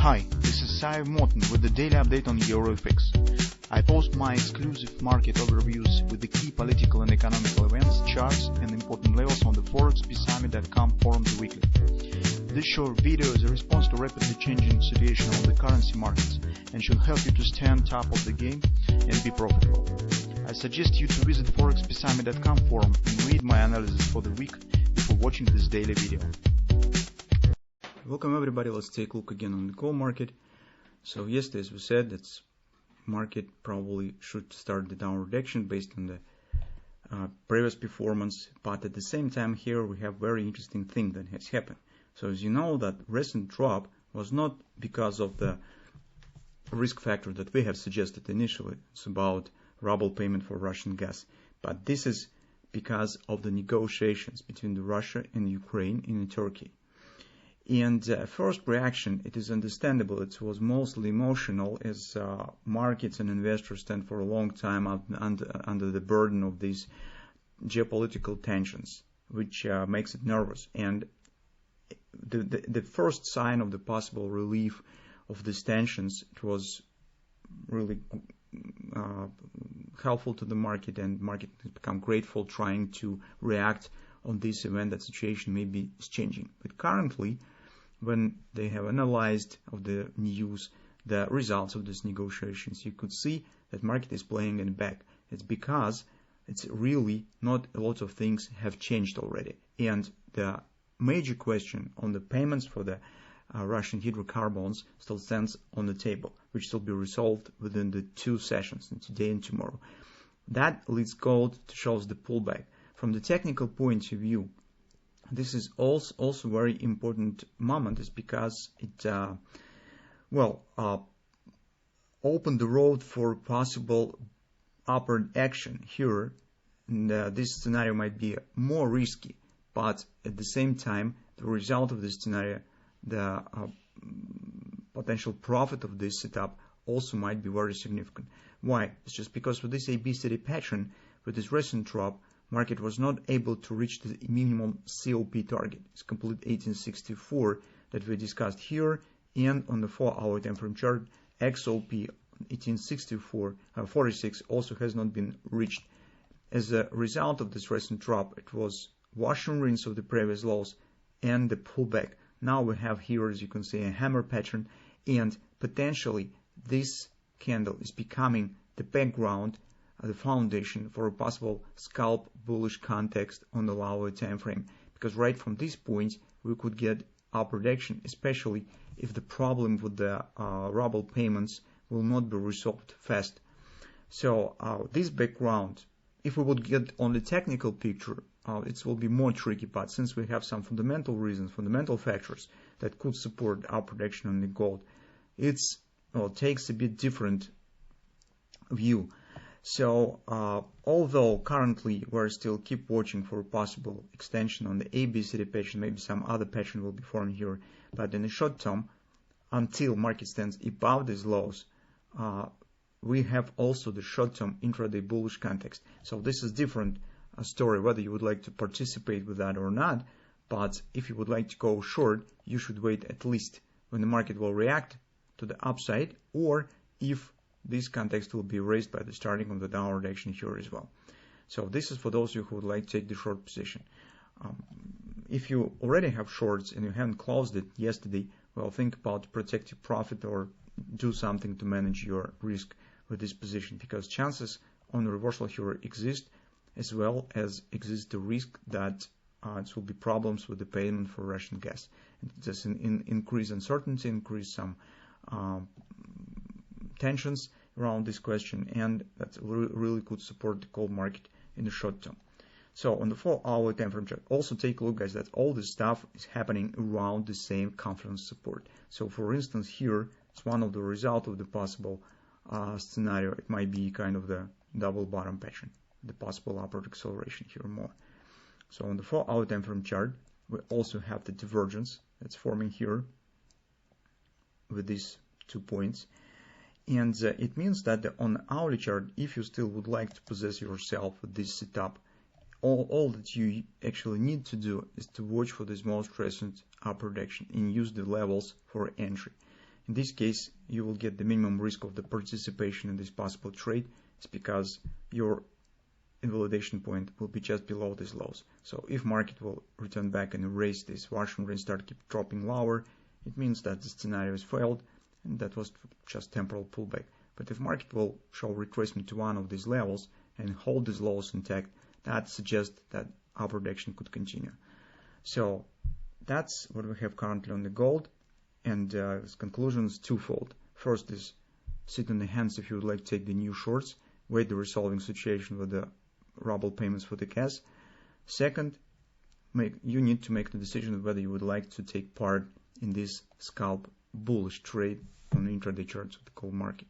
Hi, this is Sive Morten with the daily update on EuroFX. I post my exclusive market overviews with the key political and economical events, charts, and important levels on the ForexPeaceArmy.com forums weekly. This short video is a response to rapidly changing situation on the currency markets and should help you to stay on top of the game and be profitable. I suggest you to visit ForexPeaceArmy.com forum and read my analysis for the week before watching this daily video. Welcome everybody. Let's take a look again on the gold market. So yesterday, as we said, that market probably should start the downward action based on the previous performance, but at the same time here we have very interesting thing that has happened. So as you know, that recent drop was not because of the risk factor that we have suggested initially. It's about ruble payment for Russian gas, but this is because of the negotiations between Russia and Ukraine in Turkey. And first reaction, it is understandable, it was mostly emotional, as markets and investors stand for a long time under the burden of these geopolitical tensions, which makes it nervous. And the first sign of the possible relief of these tensions, it was really helpful to the market, and market has become grateful trying to react on this event. That situation maybe is changing. But currently, when they have analyzed of the news, the results of these negotiations, you could see that market is playing in back. It's because it's really not a lot of things have changed already. And the major question on the payments for the Russian hydrocarbons still stands on the table, which will be resolved within the 2 sessions, today and tomorrow. That leads gold to shows the pullback. From the technical point of view, this is also very important moment, is because it opened the road for possible upward action here. And this scenario might be more risky, but at the same time, the result of this scenario, the potential profit of this setup also might be very significant. Why? It's just because with this ABCD pattern, with this recent drop, market was not able to reach the minimum COP target. It's complete 1864 that we discussed here, and on the 4-hour time frame chart, XOP 1864 46 also has not been reached. As a result of this recent drop, it was wash and rinse of the previous lows and the pullback. Now we have here, as you can see, a hammer pattern, and potentially this candle is becoming the background, the foundation for a possible scalp bullish context on the lower time frame, because right from this point we could get upward action, especially if the problem with the ruble payments will not be resolved fast. So this background, if we would get on the technical picture, it will be more tricky, but since we have some fundamental reasons, fundamental factors that could support upward action on the gold, it's takes a bit different view. So although currently we're still keep watching for a possible extension on the ABCD pattern, maybe some other pattern will be formed here, but in the short term, until market stands above these lows, we have also the short-term intraday bullish context. So this is different story whether you would like to participate with that or not, but if you would like to go short, you should wait at least when the market will react to the upside, or if this context will be raised by the starting of the downward action here as well. So this is for those of you who would like to take the short position. If you already have shorts and you haven't closed it yesterday, well, think about protect your profit or do something to manage your risk with this position, because chances on the reversal here exist, as well as exists the risk that it will be problems with the payment for Russian gas. And just increase uncertainty, increase some tensions around this question, and that really could support the gold market in the short term. So on the 4-hour time frame chart, also take a look, guys, that all this stuff is happening around the same confidence support. So for instance, here it's one of the result of the possible scenario. It might be kind of the double bottom pattern, the possible upward acceleration here more. So on the 4-hour time frame chart, we also have the divergence that's forming here with these 2 points. And it means that on the hourly chart, if you still would like to possess yourself with this setup, all that you actually need to do is to watch for this most recent upward action and use the levels for entry. In this case, you will get the minimum risk of the participation in this possible trade. It's because your invalidation point will be just below these lows. So if market will return back and erase this Russian and start keep dropping lower, it means that the scenario has failed and that was just temporal pullback. But if market will show retracement to one of these levels and hold these lows intact, that suggests that upward action could continue. So that's what we have currently on the gold, and its conclusion is twofold. First is sit on the hands if you would like to take the new shorts, wait the resolving situation with the ruble payments for the gas. Second, you need to make the decision of whether you would like to take part in this scalp bullish trade on the intraday charts of the gold market.